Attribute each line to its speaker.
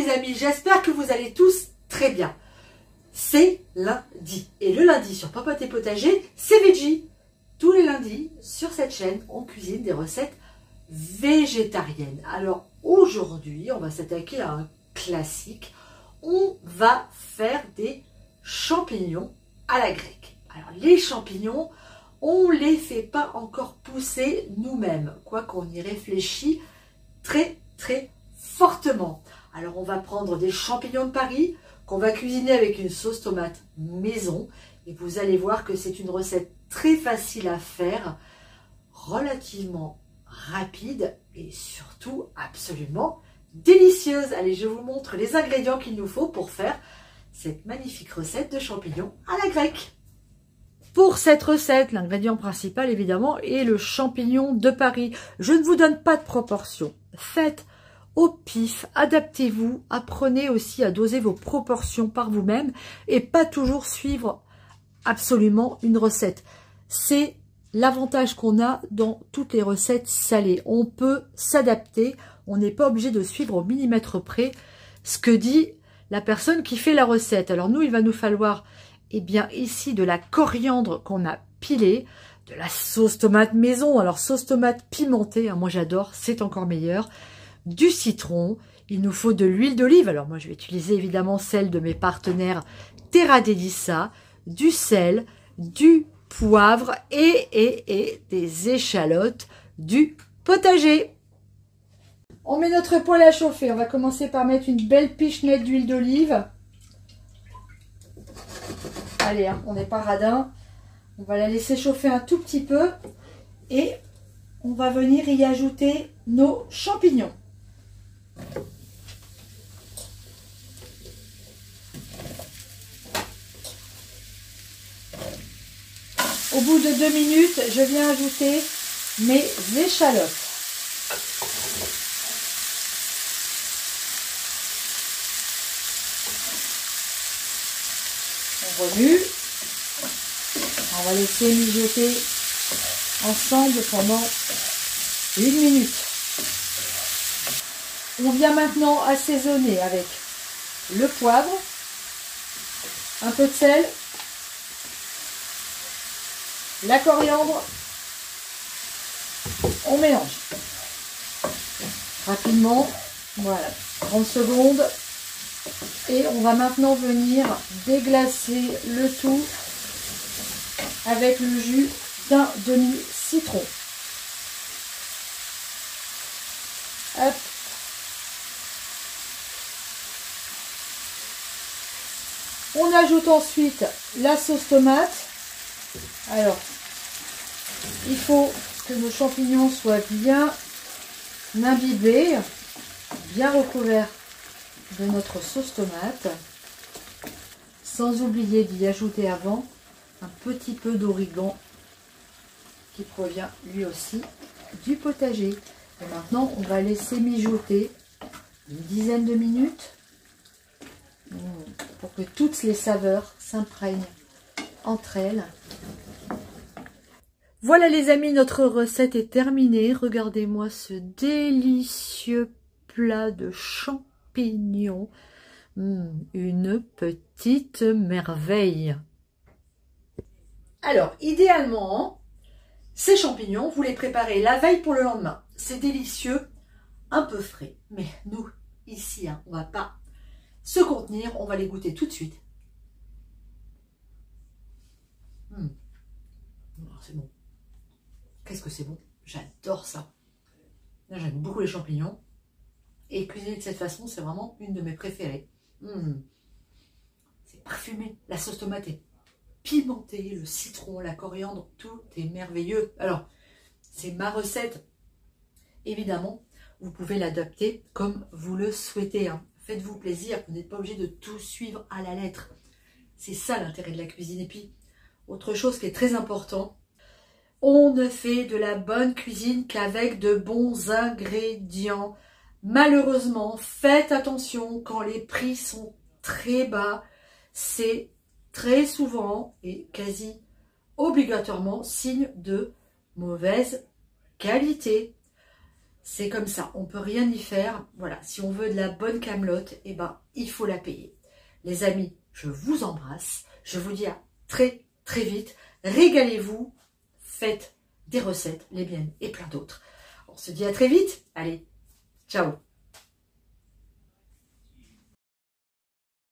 Speaker 1: les amis, j'espère que vous allez tous très bien. C'est lundi. Et le lundi sur Popote et Potager, c'est veggie. Tous les lundis, sur cette chaîne, on cuisine des recettes végétariennes. Alors aujourd'hui, on va s'attaquer à un classique. On va faire des champignons à la grecque. Alors les champignons, on ne les fait pas encore pousser nous-mêmes, quoi qu'on y réfléchit très fortement. Alors on va prendre des champignons de Paris qu'on va cuisiner avec une sauce tomate maison et vous allez voir que c'est une recette très facile à faire, relativement rapide et surtout absolument délicieuse. Allez, je vous montre les ingrédients qu'il nous faut pour faire cette magnifique recette de champignons à la grecque. Pour cette recette, l'ingrédient principal évidemment est le champignon de Paris. Je ne vous donne pas de proportion. Faites au pif, adaptez-vous, apprenez aussi à doser vos proportions par vous-même et pas toujours suivre absolument une recette. C'est l'avantage qu'on a dans toutes les recettes salées. On peut s'adapter, on n'est pas obligé de suivre au millimètre près ce que dit la personne qui fait la recette. Alors nous, il va nous falloir bien ici de la coriandre qu'on a pilée, de la sauce tomate maison, alors sauce tomate pimentée, hein, moi j'adore, c'est encore meilleur, du citron, il nous faut de l'huile d'olive, alors moi je vais utiliser évidemment celle de mes partenaires Terra Delissa, du sel, du poivre et des échalotes du potager. On met notre poêle à chauffer, on va commencer par mettre une belle pichenette d'huile d'olive. Allez, hein, on n'est pas radin, on va la laisser chauffer un tout petit peu et on va venir y ajouter nos champignons. Au bout de 2 minutes, je viens ajouter mes échalotes. On remue. On va laisser mijoter ensemble pendant 1 minute. On vient maintenant assaisonner avec le poivre, un peu de sel, la coriandre, on mélange rapidement, voilà, 30 secondes, et on va maintenant venir déglacer le tout avec le jus d'un demi-citron. Hop. On ajoute ensuite la sauce tomate. Alors, il faut que nos champignons soient bien imbibés, bien recouverts de notre sauce tomate, sans oublier d'y ajouter avant un petit peu d'origan qui provient lui aussi du potager. Et maintenant, on va laisser mijoter une dizaine de minutes pour que toutes les saveurs s'imprègnent entre elles. Voilà les amis, notre recette est terminée. Regardez-moi ce délicieux plat de champignons. Une petite merveille. Alors, idéalement, ces champignons, vous les préparez la veille pour le lendemain. C'est délicieux, un peu frais. Mais nous, ici, hein, on ne va pas se contenir, on va les goûter tout de suite. C'est bon. Qu'est-ce que c'est bon? J'adore ça. J'aime beaucoup les champignons. Et cuisiner de cette façon, c'est vraiment une de mes préférées. C'est parfumé. La sauce tomate est pimentée, le citron, la coriandre, tout est merveilleux. Alors, c'est ma recette. Évidemment, vous pouvez l'adapter comme vous le souhaitez. Hein. Faites-vous plaisir, vous n'êtes pas obligé de tout suivre à la lettre. C'est ça l'intérêt de la cuisine. Et puis, autre chose qui est très important, on ne fait de la bonne cuisine qu'avec de bons ingrédients. Malheureusement, faites attention quand les prix sont très bas. C'est très souvent et quasi obligatoirement signe de mauvaise qualité. C'est comme ça, on peut rien y faire. Voilà, si on veut de la bonne camelote, eh ben, il faut la payer. Les amis, je vous embrasse. Je vous dis à très très vite. Régalez-vous, faites des recettes, les miennes et plein d'autres. On se dit à très vite. Allez, ciao.